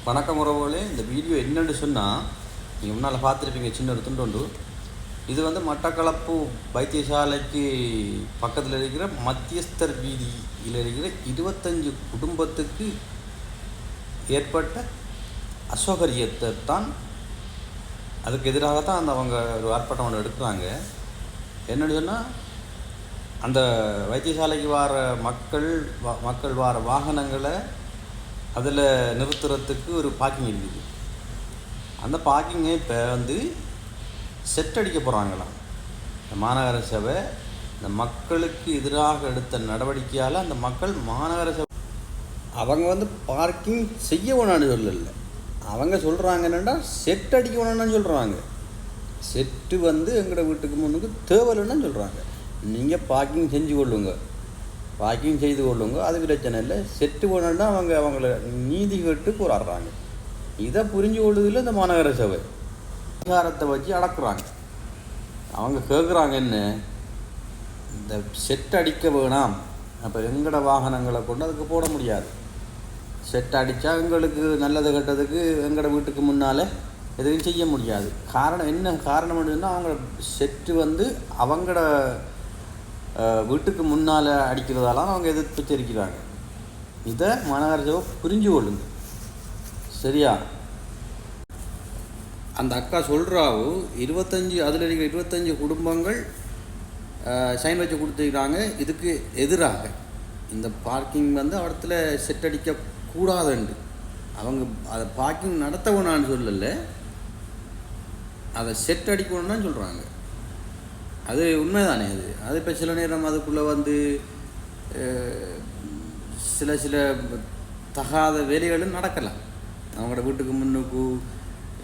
வணக்கம் உறவுகளே. இந்த வீடியோ என்னென்னு சொன்னால், நீங்கள் முன்னால் பார்த்துருப்பீங்க சின்ன ஒரு துண்டு. இது வந்து மட்டக்களப்பு வைத்தியசாலைக்கு பக்கத்தில் இருக்கிற மத்தியஸ்தர் வீதியில் இருக்கிற 25 குடும்பத்துக்கு ஏற்பட்ட அசௌகரியத்தை தான், அதுக்கு எதிராகத்தான் அவங்க ஒரு ஆர்ப்பாட்டம் ஒன்று எடுக்கிறாங்க. என்னென்னு சொன்னால், அந்த வைத்தியசாலைக்கு வர மக்கள் வர வாகனங்களை அதில் நிறுத்துறதுக்கு ஒரு பார்க்கிங் இருக்குது. அந்த பார்க்கிங்கை இப்போ வந்து செட் அடிக்க போகிறாங்களாம். இந்த மாநகர சபை இந்த மக்களுக்கு எதிராக எடுத்த நடவடிக்கையால் அந்த மக்கள் மாநகர சபை அவங்க வந்து பார்க்கிங் செய்ய வேணான்னு சொல்லலை. அவங்க சொல்கிறாங்க என்னென்னா செட் அடிக்க வேணான்னு சொல்கிறாங்க. செட்டு வந்து எங்களோட வீட்டுக்கு முன்னுக்கு தேவையில்லைன்னு சொல்கிறாங்க. நீங்கள் பார்க்கிங் செஞ்சு கொள்ளுங்க, பார்க்கிங் செய்து கொள்ளுங்க, அது பிரச்சனை இல்லை. செட்டு வேணும்னா அவங்கள நீதி கேட்டு போராடுறாங்க. இதை புரிஞ்சு கொள்வதில் இந்த மாநகர சபை அதிகாரத்தை வச்சு அடக்குறாங்க. அவங்க கேட்குறாங்க என்ன, இந்த செட் அடிக்க வேணாம், அப்போ எங்களோட வாகனங்களை கொண்டு அதுக்கு போட முடியாது. செட் அடித்தா எங்களுக்கு நல்லது கெட்டதுக்கு எங்களோட வீட்டுக்கு முன்னால் எதுவும் செய்ய முடியாது. காரணம் என்ன காரணம் என்னன்னா, அவங்க செட்டு வந்து அவங்களோட வீட்டுக்கு முன்னால் அடிக்கிறதாலாம் அவங்க எதிர்ப்பு தெரிவிக்கிறாங்க. இதை மாநகர சபை புரிஞ்சு கொள்ளுங்க, சரியா? அந்த அக்கா சொல்கிறாவோ 25 அதில் இருக்கிற 25 குடும்பங்கள் சைன் வச்சு கொடுத்துருக்காங்க இதுக்கு எதிராக. இந்த பார்க்கிங் வந்து இடத்துல செட் அடிக்கக்கூடாதுண்டு அவங்க அதை பார்க்கிங் நடத்த வேணான்னு சொல்லலை, அதை செட் அடிக்கணும்னு சொல்கிறாங்க. அது உண்மைதானே. அது இப்போ சில நேரம் அதுக்குள்ளே வந்து சில தகாத வேலைகளும் நடக்கலாம். அவங்களோட வீட்டுக்கு முன்னுக்கு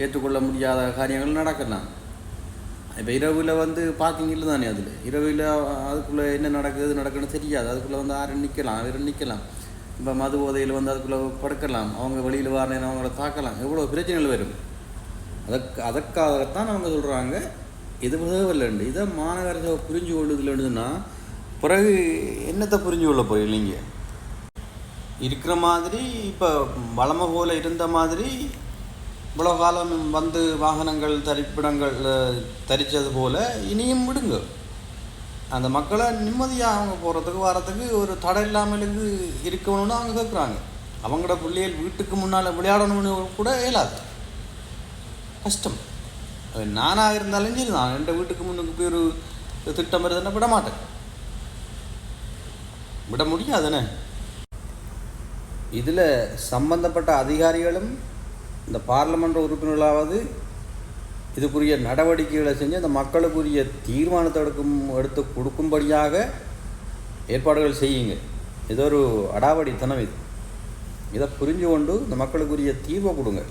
ஏற்றுக்கொள்ள முடியாத காரியங்கள் நடக்கலாம். இப்போ இரவில் வந்து பார்க்கிங் இல்லை தானே, அதில் இரவில் அதுக்குள்ளே என்ன நடக்குதுன்னு தெரியாது. அதுக்குள்ளே வந்து ஆறு நிற்கலாம். இப்போ மது போதையில் வந்து அதுக்குள்ளே படுக்கலாம், அவங்க வெளியில் வர நேரம் அவங்கள தாக்கலாம், எவ்வளோ பிரச்சனைகள் வரும். அதற்காகத்தான் அவங்க சொல்கிறாங்க இது தேவையில்லைண்டு. இதை மாநகர சபை புரிஞ்சு கொள்ளுதில்லைன்னா பிறகு என்னத்தை புரிஞ்சு கொள்ள போகிறீங்க? நீங்கள் இருக்கிற மாதிரி இப்போ வளமை போல் இருந்த மாதிரி இவ்வளோ காலம் வந்து வாகனங்கள் தரிப்பிடங்கள் தரித்தது போல் இனியும் விடுங்க. அந்த மக்களை நிம்மதியாக அவங்க போகிறதுக்கு வரத்துக்கு ஒரு தடை இல்லாமலுக்கு இருக்கணும்னு அவங்க கேட்குறாங்க. அவங்களோட பிள்ளைகள் வீட்டுக்கு முன்னால் விளையாடணும்னு கூட இயலாது, கஷ்டம். நானாக இருந்தாலும் சரி, நான் என் வீட்டுக்கு முன்னுக்கு போய் ஒரு திட்டம் வருதுன்னா விட மாட்டேன், விட முடியாதுன்னு. இதில் சம்பந்தப்பட்ட அதிகாரிகளும் இந்த பார்லமெண்ட் உறுப்பினர்களாவது இதுக்குரிய நடவடிக்கைகளை செஞ்சு அந்த மக்களுக்குரிய தீர்மானத்தை எடுத்து கொடுக்கும்படியாக ஏற்பாடுகள் செய்யுங்க. இது ஒரு அடாவடித்தனம். இதை புரிஞ்சு கொண்டு இந்த மக்களுக்குரிய தீர்வை கொடுங்க.